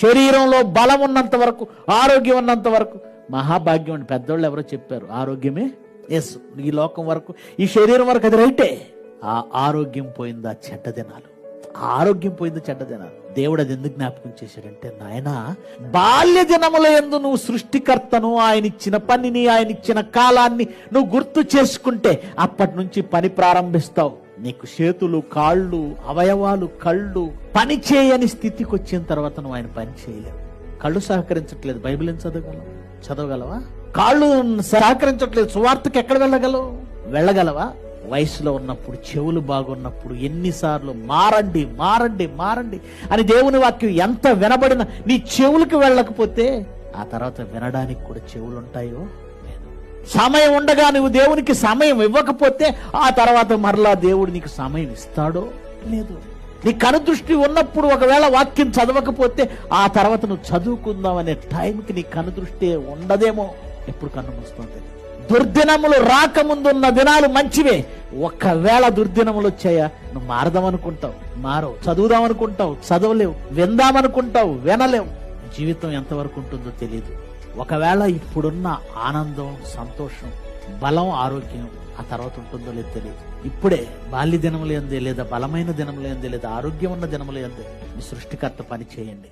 శరీరంలో బలం ఉన్నంత వరకు, ఆరోగ్యం ఉన్నంత వరకు మహాభాగ్యం అని పెద్దోళ్ళు ఎవరో చెప్పారు. ఆరోగ్యమే ఎస్. ఈ లోకం వరకు, ఈ శరీరం వరకు అది రైటే. ఆ ఆరోగ్యం పోయిందా చెడ్డ దినాలు, ఆరోగ్యం పోయింది చెడ్డ దినాలు. దేవుడు అది ఎందుకు జ్ఞాపకం చేశాడంటే, నాయన బాల్య దినముల యందు నువ్వు సృష్టికర్తను, ఆయన ఇచ్చిన పనిని, ఆయన ఇచ్చిన కాలాన్ని నువ్వు గుర్తు చేసుకుంటే అప్పటి నుంచి పని ప్రారంభిస్తావు. నీకు చేతులు, కాళ్ళు, అవయవాలు, కళ్ళు పని చేయని స్థితికి వచ్చిన తర్వాత నువ్వు ఆయన పని చేయలేవు. కళ్ళు సహకరించట్లేదు, బైబిల్ ఏం చదవగలవా? కాళ్ళు సహకరించట్లేదు, సువార్తకి ఎక్కడ వెళ్ళగలవా? వయసులో ఉన్నప్పుడు, చెవులు బాగున్నప్పుడు ఎన్నిసార్లు మారండి మారండి మారండి అని దేవుని వాక్యం ఎంత వినబడినా నీ చెవులకు వెళ్ళకపోతే ఆ తర్వాత వినడానికి కూడా చెవులు ఉంటాయో లేదు. సమయం ఉండగా నువ్వు దేవునికి సమయం ఇవ్వకపోతే ఆ తర్వాత మరలా దేవుడు నీకు సమయం ఇస్తాడో లేదు. నీ కనుదృష్టి ఉన్నప్పుడు ఒకవేళ వాక్యం చదవకపోతే ఆ తర్వాత నువ్వు చదువుకుందాం అనే టైంకి నీ కనుదృష్టి ఉండదేమో. ఎప్పుడు కన్ను మూస్తుంది. దుర్దినములు రాకముందున్న దినాలు మంచివే. ఒకవేళ దుర్దినములు వచ్చాయా, నువ్వు మారదామనుకుంటావు, మారవు. చదువుదామనుకుంటావు, చదవలేవు. విందామనుకుంటావు, వినలేవు. జీవితం ఎంతవరకు ఉంటుందో తెలియదు. ఒకవేళ ఇప్పుడున్న ఆనందం, సంతోషం, బలం, ఆరోగ్యం ఆ తర్వాత ఉంటుందో లేదో తెలియదు. ఇప్పుడే బాల్య దినములు ఎందే, లేదా బలమైన దినములు ఎందే, లేదా ఆరోగ్యం ఉన్న దినములు ఎందే మీ సృష్టికర్త పని చేయండి.